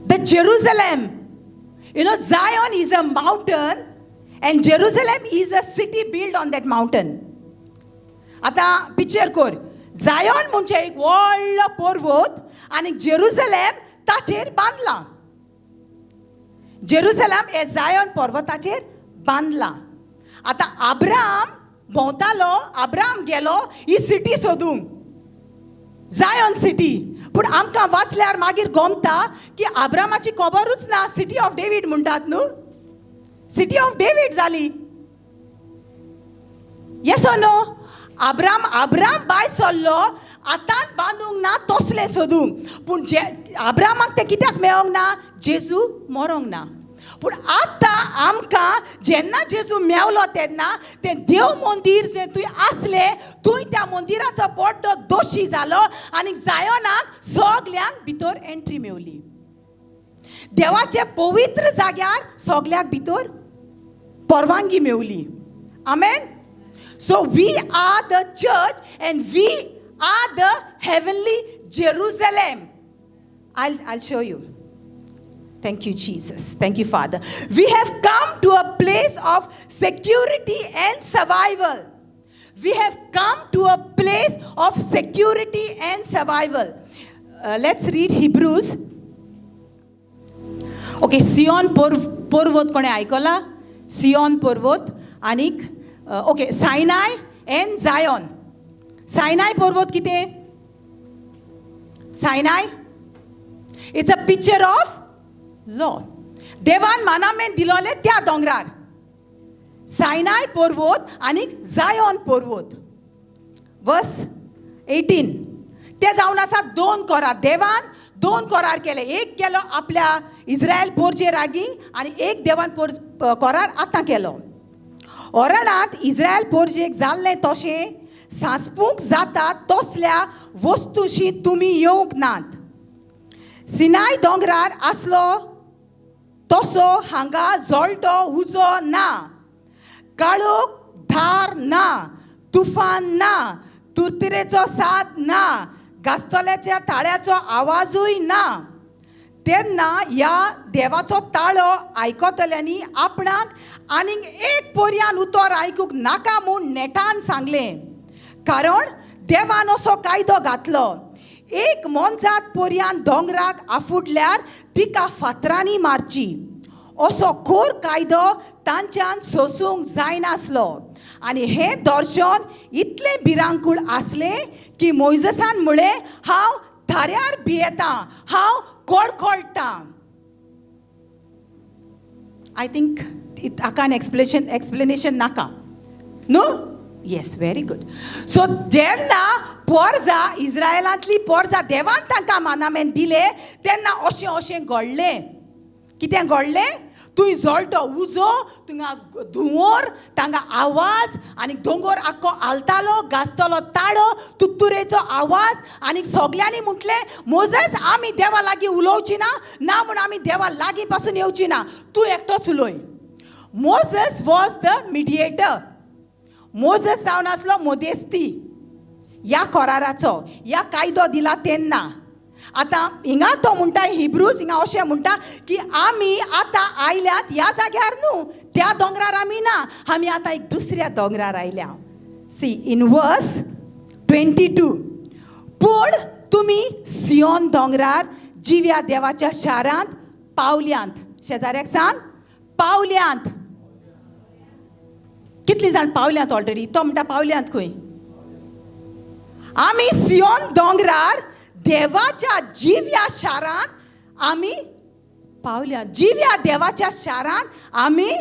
The Jerusalem. Zion is a mountain and Jerusalem is a city built on that mountain. आता picture कर. जायॉन म्हणजे एक व्हडलो पर्वत आणि जेरुसलेम ताचेर बांदला. जेरुसलेम हे जायॉन पर्वताचेर बांदला. आता अब्राम भोंवतालो, अब्राम गेलो ही सिटी सोदूंक, जायॉन सिटी. पूण आमकां वाचल्यार मागीर गमता की अब्रामाची खबरूच ना. सिटी ऑफ डेविड म्हणटात न्हू, सिटी ऑफ डेविड जाली. Yes or no? अब्राम भायर सरलो आतां बांदूंक ना तसलें सोदूंक. पूण अब्रामाक तें कित्याक मेळोंक ना? जेजू मरोंक ना. पूण आतां आमकां जेन्ना जेजू मेवलो तेन्ना तें देव मंदीर जें थंय आसलें, थंय त्या मंदिराचो व्हडलो दोशी जालो आनी जायोनाक सगल्यांक भितर एंट्री मेवली. देवाचे पवित्र जाग्यार सगल्यांक भितर परवानगी मेवली. आमेन. So we are the church and we are the heavenly Jerusalem. I'll show you. Thank you, Jesus. Thank you, Father. We have come to a place of security and survival. We have come to a place of security and survival. Let's read Hebrews. Okay, Sion पर्वत कोणे आयकला? सियोन पर्वत आनीक okay सायनाय end जायॉन. सायनाय पर्वत कितें? Sinai it's a picture of law. देवान मानामेंट दिलोले त्या दोंगरार सायनाय पर्वत आनी जायॉन पर्वत. वर्स 18 ते जावन आसा 2 करार. देवान 2 करार केले. एक केलो आपल्या इस्रायल पोरजे रागी आनी एक देवान करार आतां केलो. ओराणांत इस्रायल पोरजेक जाल्लें तशें सांसपूंक जाता तसल्या वस्तूशी तुमी येवंक नात. सिनाय दोंगरार आसलो तसो हांगा जळटो उजो ना, काळोख धार ना, तुफान ना, तुरतुरेचो साद ना, गास्तोल्याच्या ताळ्याचो आवाजूय ना. तेन्ना ह्या देवाचो ताळो आयकतल्यांनी आपणाक आनीक एक पर्यान उतर आयकूंक नाका म्हूण नेटान सांगलें. कारण देवान असो कायदो घातलो, एक मोनजात पर्यान दोंगराक आफुडल्यार तिका फातरांनी मारची. असो खोर कायदो तांच्यान सोसूंक जायनासलो. आनी हें दर्शन इतलें भिरांकूळ आसलें की मोइजेसान म्हळें, हांव थाऱ्यार भियेतां, हांव कोळकोळटां. आय थिंक हाका एक्सप्लेनेशन नाका न्हू? Yes, very good. सो जेन्ना पोरजां, इस्रायलांतलीं पोरजां देवान तांकां मानामेंट दिलें तेन्ना अशें घडलें. कितें घडलें? थंय जळटो उजो, थिंगा धुंवर, तांगा आवाज आनी दोंगर आख्खो हालतालो, गाजतलो ताळो, तुत्तुरेचो आवाज. आनी सगल्यांनी म्हटलें, मोजेस आमी देवा लागीं उलोवची ना म्हूण आमी देवा लागीं पासून येवची ना, तूं एकटोच उलय. Moses was the mediator. Moses जावन आसलो मोदेस्ती ह्या कराराचो, ह्या कायदो दिला तेन्ना. आतां हिंगा तो म्हणटा, हिब्रूज हिंगा अशें म्हणटा की आमी आतां आयल्यात ह्या जाग्यार न्हू, त्या दोंगरार आमी ना, आमी आतां एक दुसऱ्या दोंगरार आयल्या. सी इन वर्स 22, पूण तुमी सियोन दोंगरार जिव्या देवाच्या शारांत पावल्यांत. शेजाऱ्याक सांग, पावल्यांत. कितलीं जाण पावल्यांत ऑलरेडी? तो म्हणटा पावल्यांत खंय? आमी सियोन दोंगरार देवाच्या जिव्या शारांत आमी पावल्यांत. जिव्या देवाच्या शारांत आमी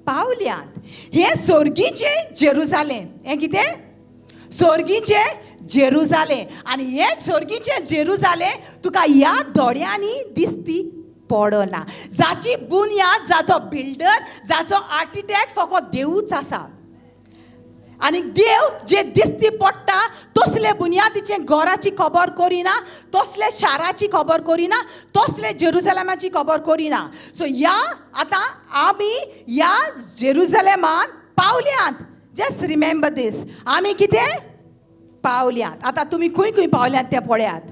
पावल्यांत. हे सोर्गीचें जेरुजालेम. हें कितें? सोर्गीचें जेरुजालेम. आनी हें सोर्गीचें जेरुजालेम तुका ह्या दोळ्यांनी दिसती पडना. जाची बुन्याद, जाचो बिल्डर, जाचो आर्किटेक्ट फकत देवूच आसा. आनी देव जे दिसती पडटा तसले बुन्यादीचे घराची खबर करिना, तसले शाराची खबर करिना, तसले जेरुसलेमाची खबर करिना. सो ह्या आतां आमी ह्या जेरुसलेमान पावल्यांत. जस्ट रिमेंबर दीस, आमी कितें पावल्यांत. आतां तुमी खंय खंय पावल्यांत तें पळयात.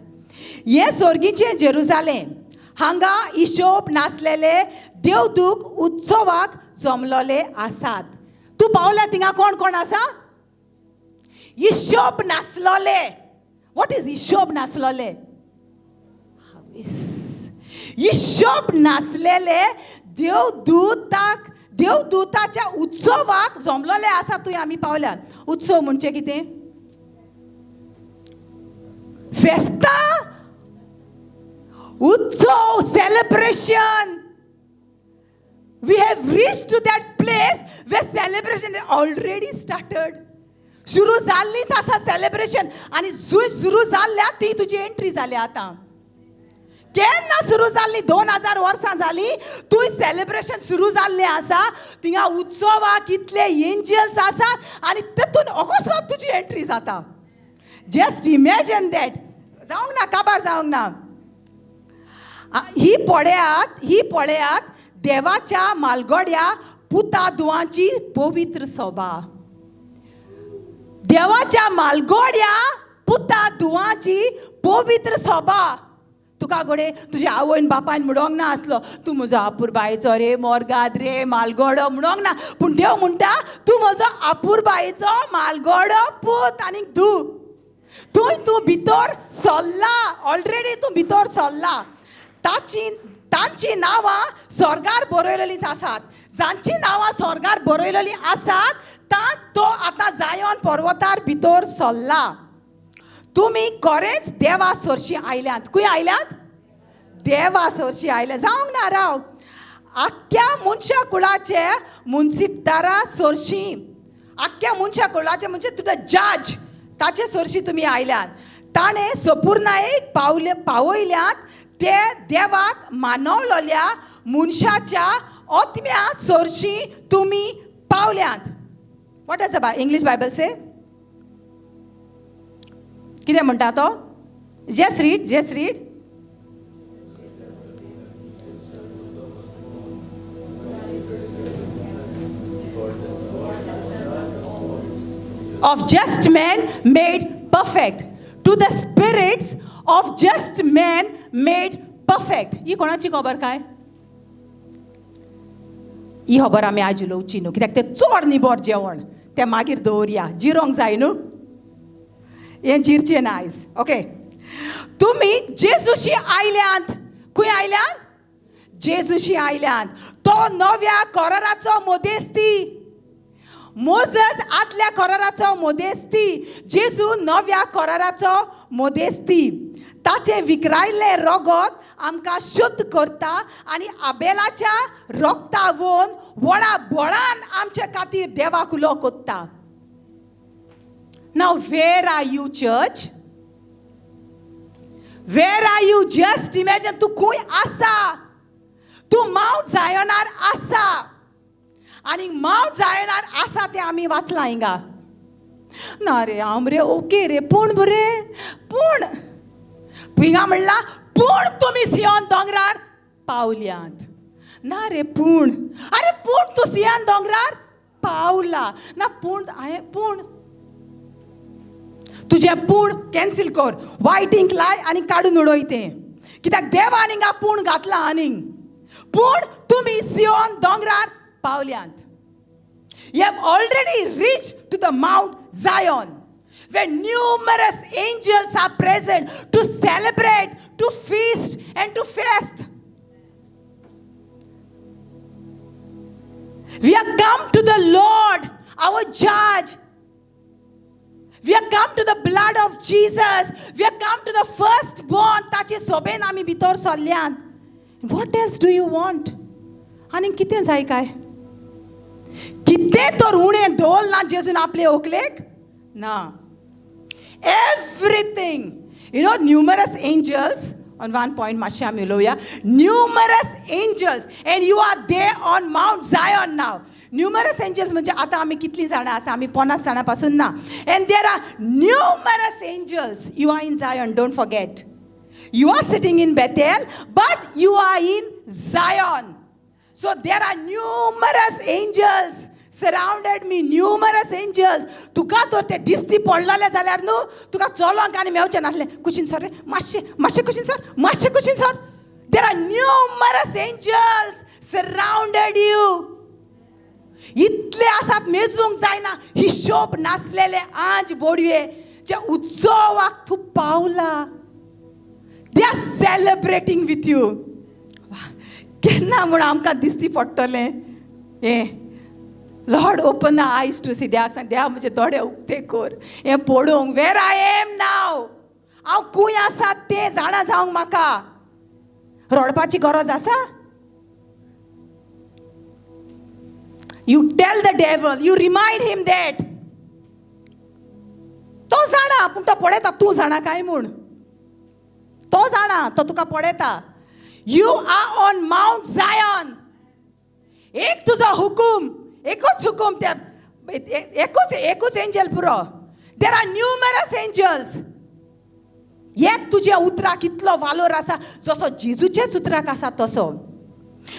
हें सोर्गीचें जेरुसलेम. हांगा हिशोब नासलेले देवदूत उत्सवाक जमलोले आसात. तूं पावला थिंगा कोण कोण आसा? हिशोब नासलोले. वॉट इज हिशोब नासलोले? हिशोब नासलेले देवदूताच्या उत्सवाक जमलोले आसा. थंय आमी पावल्या. उत्सव म्हणजे कितें? फेस्ता, उत्सव, celebration. We have reached to that place where celebration is already started. सुरू जाल्लीच आसा सेलिब्रेशन. आनी सुरू जाल्ल्या ती तुजी एंट्री जाली आतां. केन्ना सुरू जाल्ली? 2000 वर्सां जाली. थंय सेलिब्रेशन सुरू जाल्लें आसा. थिंगा उत्सवाक कितले एंजल्स आसात आनी तेतून अकस्मात तुजी एंट्री जाता. Just imagine that. जावंक ना, काबार जावंक ना. ही पळयात देवाच्या मालगोड्या पुता दुवांची पवित्र सभा. देवाच्या मालगोड्या पुता दुवांची पवित्र सभा. तुका घोडे तुज्या आवयन बापायन म्हणोंक ना आसलो तूं म्हजो आपुरबायेचो रे, मोरगाद रे, मालगोडो म्हणोंक ना. पूण देव म्हणटा तूं म्हजो आपुरबायेचो मालगोडो पूत आनी धू. तूं भितर सरला. ऑलरेडी तूं भितर सरला. तांची नांवां स्वर्गार बरयलेलींच आसात. जांची नांवां स्वर्गार बरयलेलीं आसात तो आतां जायोन पर्वतार भितर सरला. तुमी खरेंच देवा सरशी आयल्यात. खंय आयल्यात? देवा सरशी आयल्या. जावंक ना राव. आख्ख्या मनशा कुळाचे मुन्सिपदारा सरशी, आख्ख्या मनशा कुळाचे म्हणजे टू द जज, ताचे सरशी तुमी आयल्यात. ताणें संपूर्णायेक पावयल्यात ते देवाक मानवलेल्या मनशाच्या आत्म्या सरशी तुमी पावल्यात. What does the English Bible say? कितें म्हणटा तो? Just read. Of just men made perfect, to the spirits of just men made perfect. ही कोणाची खबर काय? ही खबर आमी आज उलोवची न्हू, कित्याक तें चोड निबोर जेवण. तें मागीर दवरया. जिरोंक जाय न्हू. हें जिरचें ना आयज. ओके. तुमी जेजूशी आयल्यात. खंय आयल्यात? जेजूशी आयल्यात. तो नव्या कराराचो मोदेस्ती. मोजस आदल्या कराराचो मोदेस्ती. जेजू नव्या कराराचो मोदेस्ती. ताचे विकरायल्ले रगत आमकां शुद्ध करता आनी आबेलाच्या रोगता वोन व्हडा बळान आमचे खातीर देवाक उलो कोत्ता. Now where are you, church? Where are you? Just imagine तूं खंय आसा. तूं माउंट झायोनार आसा. आनी माउंट झायोनार आसा तें आमी वाचलां हिंगा. ना रे हांव रे ओके रे पूण हिंगा म्हणला पूण तुमी सियोन दोंगरार पावल्यात. ना रे पूण. अरे पूण तूं सियोन दोंगरार पावला. ना पूण तुजें पूण कॅन्सील कर. वायट इंक लाय आनी काडून उडोय तें. कित्याक देवान हिंगा पूण घातला आनीक. पूण तुमी सियोन दोंगरार पावल्यात. You have already reached to the Mount Zion, where numerous angels are present to celebrate, to feast, and to fast. We have come to the Lord, our judge. We have come to the blood of Jesus. We have come to the firstborn. ताचे सोबेन आमी भितर सरल्यात. What else do you want? आनी कितें जाय काय? कितें तर उणें दवरलां जेजून आपले ओकलेक? ना. Everything. You know, numerous angels. On one point, मातशें आमी उलोवया. Numerous angels. And you are there on Mount Zion now. Numerous angels म्हणजे आता आमी कितलीं जाणां आसा? आमी 50 जाणां पासून ना. And there are numerous angels. You are in Zion, don't forget. You are sitting in Bethel, but you are in Zion. So there are numerous angels surrounded me. Numerous angels. तुका तर ते दिसती पडलेले जाल्यार न्हू तुका चलोंक आनी मेवचें नासलें. कुशीन सर रे, मातशें कुशीन sir. There are numerous angels surrounded you. इतले आसात मेजूंक जायना हिशोब नासलेले आंज बोडवे जे उत्सवाक तूं पावला. They are celebrating with you. केन्ना म्हूण आमकां दिसती पडटलें हें Lord, open the eyes to see. देवाक सांग, देवा म्हजे दोळे उक्ते कर हें पळोवंक. Where I am now. हांव खूंय आसा तें जाणा जावंक म्हाका. रडपाची गरज आसा? You tell the devil, you remind him that. तो जाणा पूण तो पळयता तूं जाणा काय म्हूण. तो जाणा तो तुका पळयता. You are on Mount Zion. एक तुजो हुकूम, एकूच हुकूम त्या एकूच एंजल पुरो. There are numerous angels. एक तुज्या उतराक इतलो वालोर आसा जसो जेजूचेच उतराक आसा तसो.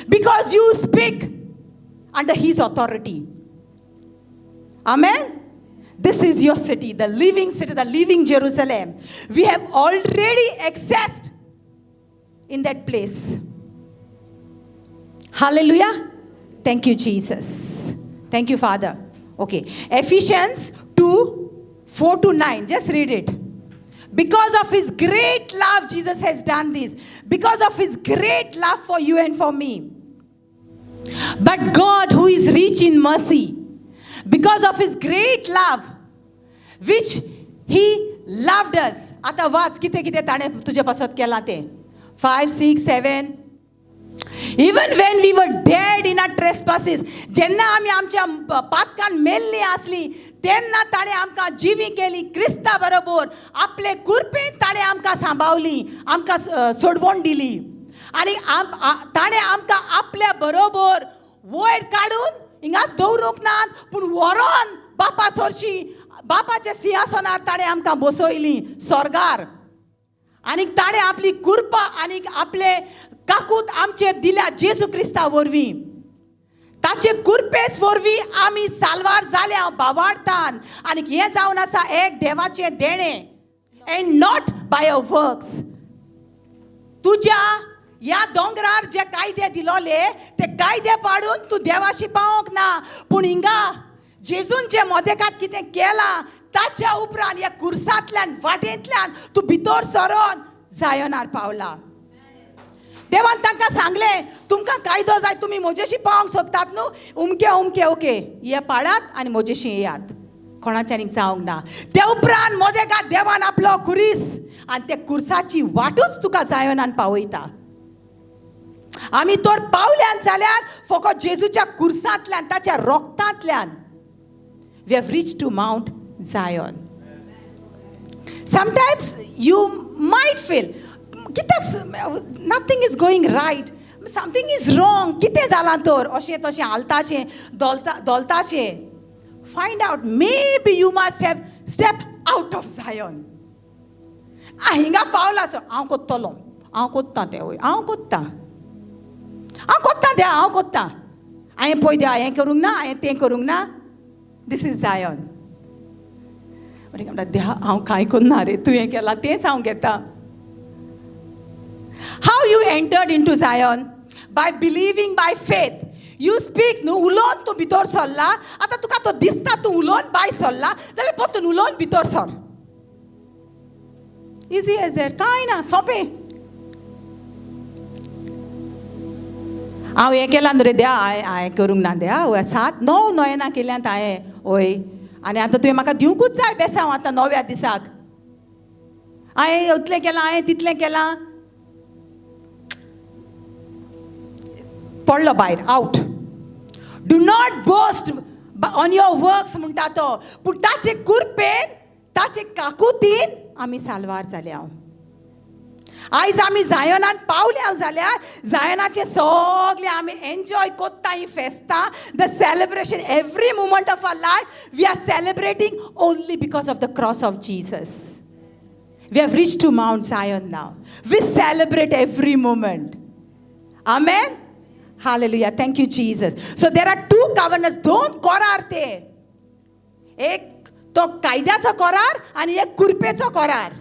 Because you speak under his authority. Amen. This is your city, the living Jerusalem. We have already accessed in that place. Hallelujah. Thank you, Jesus. Thank you, Father. Okay. Ephesians 2:4-9. Just read it. Because of his great love, Jesus has done this. Because of his great love for you and for me. But God, who is rich in mercy, because of his great love, which he loved us. आता वाच किते ताणे तुझे पासत केला ते. 5, 6, 7. Even when we were dead in our trespasses, जेन्ना आमी आमच्या पातकान मेल्ली आसली, तेन्ना ताणे आमकां जिवी केली क्रिस्ता बरोबर. आपले कुरपेन ताणे आमकां सांबाळली, आमकां सोडवण दिली. आणि ताणे आमकां आपल्या बरोबर वयर काडून हिंगाच दवरूंक नात पूण व्हरोन बापा सोरशी बापाच्या सिंहासनार ताणे आमकां बसयली स्वर्गार. आनी ताणे आपली कुरपा आनी आपले काकूत आमचेर दिल्या जेजू क्रिस्ता वरवीं. ताचे कुरपेस वरवीं आमी साल्वार जाल्या भावार्थान. आनी हें जावन आसा एक देवाचें देणें. And not by a works. तुज्या ह्या दोंगरार जे कायदे दिलोले ते कायदे पाडून तूं देवाशी पावोंक ना. पूण हिंगा जेजून जे मोदेकात कितें केलां ताच्या उपरांत ह्या कुर्सांतल्यान वाटेंतल्यान तूं भितर सरोन जायोनार पावला. देवान तांकां सांगलें तुमकां कायदो जाय तुमी म्हजेशी पावोंक सोदतात न्हू उमके ओके हे पाडात आनी म्हजेशी येयात. कोणाच्यानी जावंक ना. ते उपरांत मोदेकात देवान आपलो कुरीस आनी ते कुर्साची वाटूच तुका जायोनान पावयता. आमी तर पावल्यान जाल्यार फकत जेजूच्या कुर्सांतल्यान ताच्या रोगतांतल्यान. We have reached to Mount Zion. Sometimes you might feel nothing is going right. Something is wrong. कितें जालां तर अशें तशें हालताशें दोलताशें. Find out. Maybe you must have stepped out of Zion. हिंगा पावला सो हांव कोत्तलो. हांव कोत्तां तें वय. हांव कोत्तां देवा हांव कोत्तां. हांवें पळय देवा हें करूंक ना हांवें तें करूंक ना. This is Zion. देवा हांव कांय करना रे तूं हें केलां तेंच हांव घेता. How you entered into Zion? By believing by faith. You speak न्हू उलोवन तूं भितर सरला. आतां तुका तो दिसता तूं उलोवन भायर सरला जाल्यार परतून उलोवन भितर सर. Easy as that. कांय ना सोंपें. हांव हें केलां न्हू रे देवा हांवें करूंक ना देवा 7-9 नोयनां केल्यांत हांवें हय. आनी आतां तुवें म्हाका दिवंकूच जाय बेसांव आतां 9व्या दिसाक. हांवें इतलें केलां हांवें तितलें केलां. पडलो भायर out. Do not boast on your works म्हणटा तो. पूण ताचे कुरपेन ताचे काकुतीन आमी साल्वार जाल्या. आयज आमी जायोनान पावल्या जाल्यार जायोनाचे सगळे आमी एन्जॉय कोत्ता ही फेस्तां. The celebration every moment of our life we are celebrating only because of the cross of Jesus. We have reached to Mount Zion now. We celebrate every moment. Amen. Hallelujah. Thank you, Jesus. So there are 2 covenants. 2 करार ते. एक तो कायद्याचो करार आणि एक कुरपेचो करार.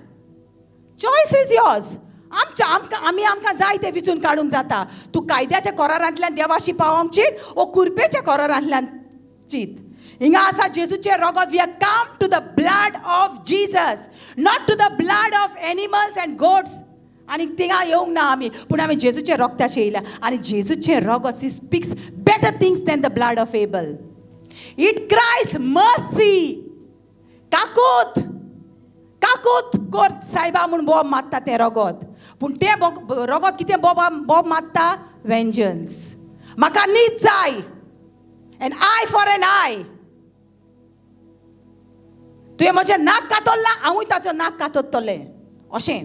Choice is yours. आमकां जाय तें विचून काडूंक जाता. तूं कायद्याच्या कोरारांतल्यान देवाशी पावोंक चीत ओ कुरपेच्या कोरारांतल्यान चीत. हिंगा आसा जेजूचें रगत. We are come to the blood of Jesus, not to the blood of animals and goats. आनी थिंगा येवंक ना आमी, पूण आमी जेजूचें रोगताचें येयल्या. आनी जेजूचें रगत speaks better things than the blood of Abel. It cries mercy. काकूत काकूत कोर सायबा म्हूण बोब मागता तें रगत. पूण तें रगत कितें बोब मागता? वेंजन्स. म्हाका न्हीद जाय. An eye for an eye. तुवें म्हजें नाक कातरलां, हांवूय ताचो नाक कातरतलें अशें.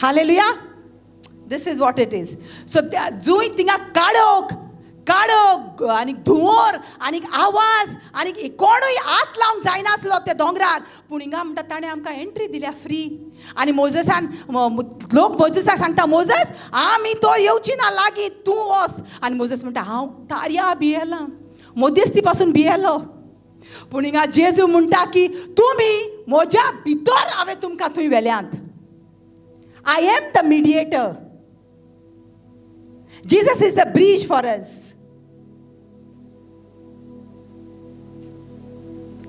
Hallelujah. This is what it is. सो जूंय थिंगा काळोख आनी धुंवर आनी आवाज आनी कोणूय हात लावंक जायनासलो ते दोंगरार. पूण हिंगा म्हणटा ताणें आमकां एंट्री दिल्या फ्री. आनी मोजेसान लोक मोजेसाक सांगता, मोजस आमी तो येवची ना लागीं, तूं वच. आनी मोजस म्हणटा हांव तारया भियेलां, मोदेस्ती पासून भियेलो. पूण हिंगा जेजू म्हणटा की तुमी म्हज्या भितर हांवें तुमकां थंय व्हेल्यांत. I am the mediator. Jesus is the bridge for us.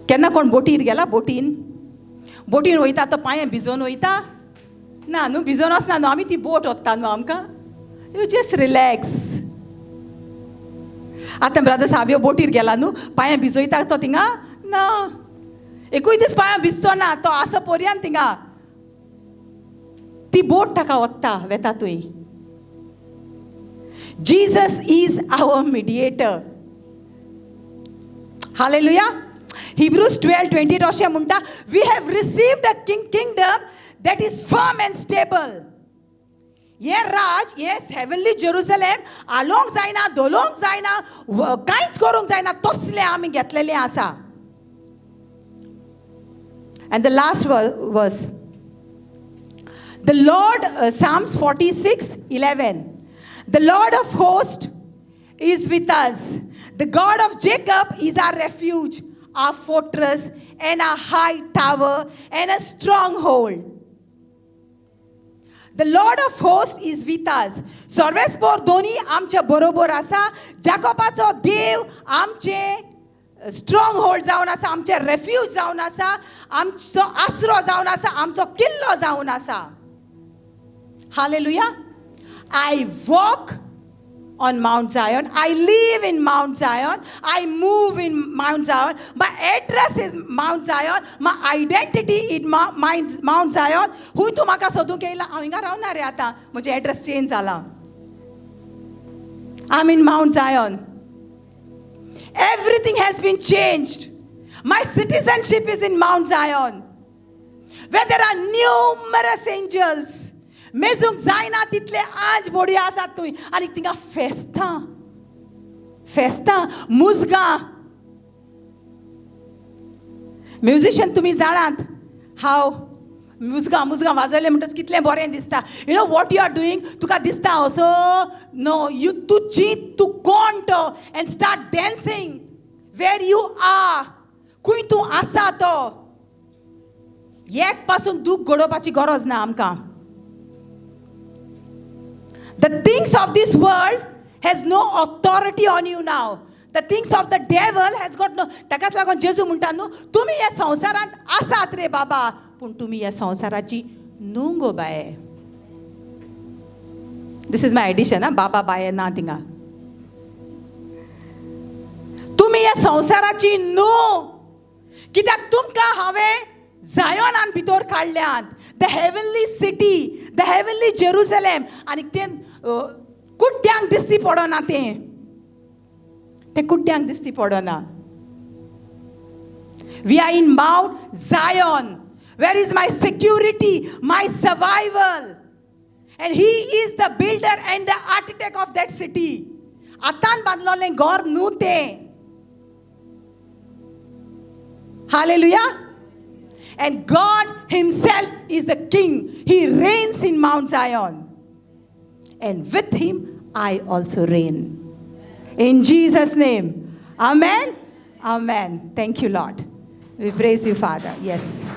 केन्ना कोण बोटीर गेला? बोटीन वयता तो पांये भिजोवन वयता? ना न्हू, भिजोवन वचना न्हू. आमी ती बोट वता न्हू. आमकां यू जस्ट रिलॅक्स. आतां ब्रदर सावयो बोटीर गेला न्हू, पांये भिजोयता तो थिंगा? ना, एकूय दीस पांये भिजचो ना तो. आसा पर्यंत थिंगा ती बोट ताका वेता थंय. Jesus is our mediator. Hallelujah. Hebrews 12:28 अशें म्हणटा, we have received a kingdom that is firm and stable. हे राज, हे हेवनली जेरुसलेम आलोंक जायना, दोलोंक जायना, कांयच करूंक जायना, तसलें आमी घेतलेलें आसा. And the last verse. The Lord, Psalms 46:11. The Lord of hosts is with us. The God of Jacob is our refuge, our fortress, and our high tower, and a stronghold. The Lord of hosts is with us. सर्वेस्पोर दोनी आमच्या बरोबर आसा. जाकोबाचो देव आमचे strong hold जावन आसा, आमचे refuge जावन आसा, आमचो आसरो जावन आसा, आमचो किल्लो जावन आसा. Hallelujah. I walk on Mount Zion. I live in Mount Zion. I move in Mount Zion. My address is Mount Zion. My identity is Mount Zion. Huy तूं म्हाका सोदूंक येयला, हांव हिंगा रावना रे आतां. म्हजें एड्रेस चेंज जाला. I'm in Mount Zion. Everything has been changed. My citizenship is in Mount Zion, where there are numerous angels. मेजूंक जायना तितले आज बोडयो आसात थंय. आनी थिंगा फेस्तां मुजगां. म्युजिशियन तुमी जाणात हांव मुजगां वाजयले म्हणटच कितलें बरें दिसता. You know what you are doing. तुका दिसता असो नो, यू तूं चीत तूं कोण तो and start dancing where you are. खंय तूं आसा तो. एक पासून दूख घडोवपाची गरज ना आमकां. The things of this world has no authority on you now. The things of the devil has got no. ताकाच लागून जेजू म्हणटा न्हू, तुमी ह्या संवसारांत आसात रे बाबा, पूण तुमी ह्या संवसाराची न्हू गो बाये. दिस इज माय एडिशन. बाबा बाये ना थिंगा. तुमी ह्या संवसाराची न्हू. कित्याक तुमकां हांवें जायोनान भितर काडल्यात. The heavenly city, the heavenly Jerusalem. आनी तें कुड्ड्यांक दिसती पडना. तें कुड्ड्यांक दिसती पडना. We R in Mount Zion. Where is my security, my survival. And he is the builder and the architect of that city. आतां बांदलोलें घर न्हू तें. Hallelujah. And God himself is the king. He reigns in Mount Zion. And with him, I also reign. In Jesus' name. Amen. Amen. Thank you, Lord. We praise you, Father. Yes.